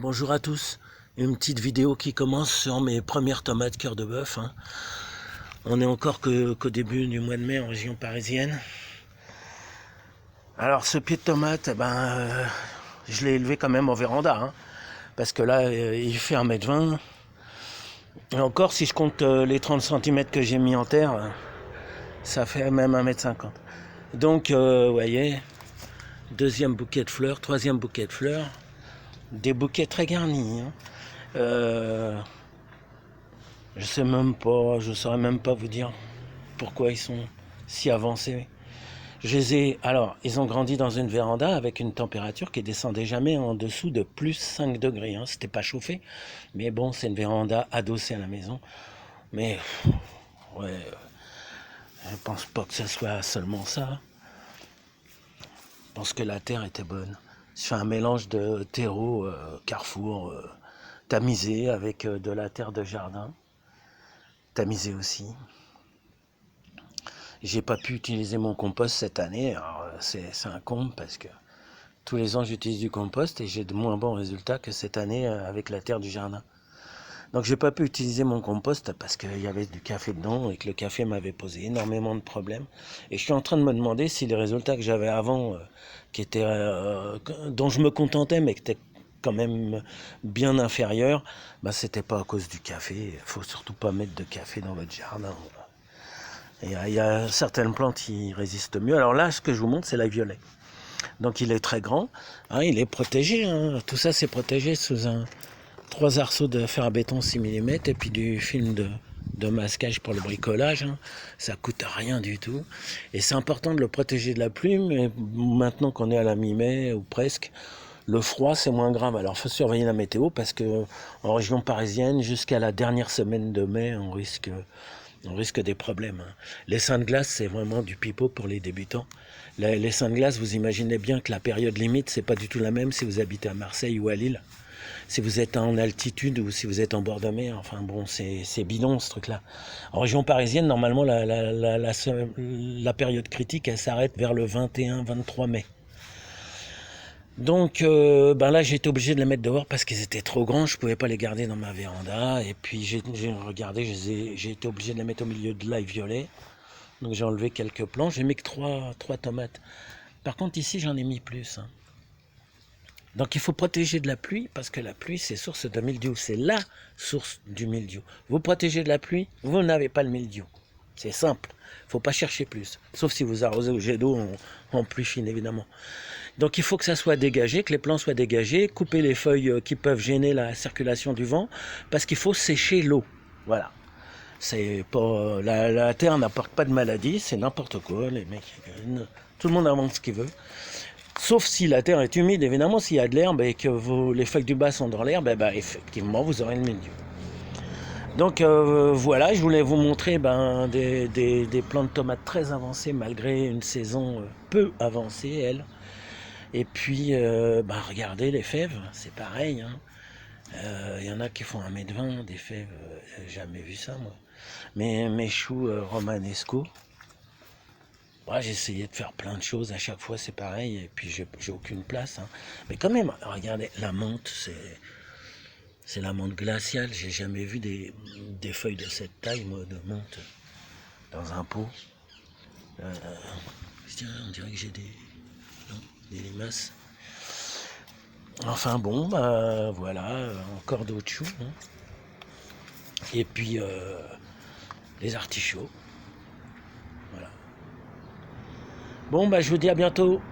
Bonjour à tous, une petite vidéo qui commence sur mes premières tomates cœur de bœuf. On est encore qu'au début du mois de mai en région parisienne. Alors ce pied de tomate, je l'ai élevé quand même en véranda, parce que là il fait 1,20 m. Et encore si je compte les 30 cm que j'ai mis en terre, ça fait même 1,50 m. Donc vous voyez, deuxième bouquet de fleurs, troisième bouquet de fleurs, des bouquets très garnis. Je saurais même pas vous dire pourquoi ils sont si avancés. Ils ont grandi dans une véranda avec une température qui descendait jamais en dessous de plus 5 degrés. C'était pas chauffé, mais bon, c'est une véranda adossée à la maison. Mais ouais, je pense pas que ce soit seulement ça. Je pense que la terre était bonne. Je fais un mélange de terreau Carrefour tamisé avec de la terre de jardin tamisé aussi. J'ai pas pu utiliser mon compost cette année. Alors c'est un comble parce que tous les ans j'utilise du compost et j'ai de moins bons résultats que cette année avec la terre du jardin. Donc j'ai pas pu utiliser mon compost parce qu'il y avait du café dedans et que le café m'avait posé énormément de problèmes. Et je suis en train de me demander si les résultats que j'avais avant, dont je me contentais mais qui étaient quand même bien inférieurs, c'était pas à cause du café. Il faut surtout pas mettre de café dans votre jardin. Il y a certaines plantes qui résistent mieux. Alors là, ce que je vous montre, c'est l'ail violet. Donc il est très grand, il est protégé. Tout ça, c'est protégé sous 3 arceaux de fer à béton 6 mm et puis du film de masquage pour le bricolage. Ça coûte rien du tout. Et c'est important de le protéger de la pluie, mais maintenant qu'on est à la mi-mai ou presque, le froid, c'est moins grave. Alors, il faut surveiller la météo parce que en région parisienne, jusqu'à la dernière semaine de mai, on risque des problèmes. Les seins de glace, c'est vraiment du pipeau pour les débutants. Les seins de glace, vous imaginez bien que la période limite, c'est pas du tout la même si vous habitez à Marseille ou à Lille. Si vous êtes en altitude ou si vous êtes en bord de mer, enfin bon, c'est bidon ce truc-là. En région parisienne, normalement, la période critique, elle s'arrête vers le 21-23 mai. Donc là j'ai été obligé de les mettre dehors parce qu'ils étaient trop grands, je pouvais pas les garder dans ma véranda. Et puis j'ai regardé, j'ai été obligé de les mettre au milieu de l'ail violet. Donc j'ai enlevé quelques plants, j'ai mis que 3 tomates. Par contre ici j'en ai mis plus. Donc il faut protéger de la pluie parce que la pluie c'est source de mildiou, c'est la source du mildiou. Vous protégez de la pluie, vous n'avez pas le mildiou. C'est simple, il ne faut pas chercher plus. Sauf si vous arrosez au jet d'eau en pluie fine évidemment. Donc il faut que ça soit dégagé, que les plants soient dégagés, couper les feuilles qui peuvent gêner la circulation du vent, parce qu'il faut sécher l'eau. Voilà. C'est pas la terre n'apporte pas de maladie, c'est n'importe quoi, les mecs. Tout le monde invente ce qu'il veut. Sauf si la terre est humide, évidemment, s'il y a de l'herbe et que les feuilles du bas sont dans l'herbe, effectivement, vous aurez le mildiou. Donc voilà, je voulais vous montrer des plants de tomates très avancés malgré une saison peu avancée, elle. Et puis, regardez les fèves, c'est pareil. Y en a qui font 1,20 m, des fèves, j'ai jamais vu ça, moi. Mais mes choux romanesco, j'ai essayé de faire plein de choses, à chaque fois c'est pareil, et puis j'ai aucune place. Mais quand même, regardez, la menthe, c'est la menthe glaciale. J'ai jamais vu des feuilles de cette taille, moi, de menthe, dans un pot. On dirait que j'ai des limaces. Enfin bon, voilà, encore d'autres choux. Et puis les artichauts. Voilà. Bon, je vous dis à bientôt.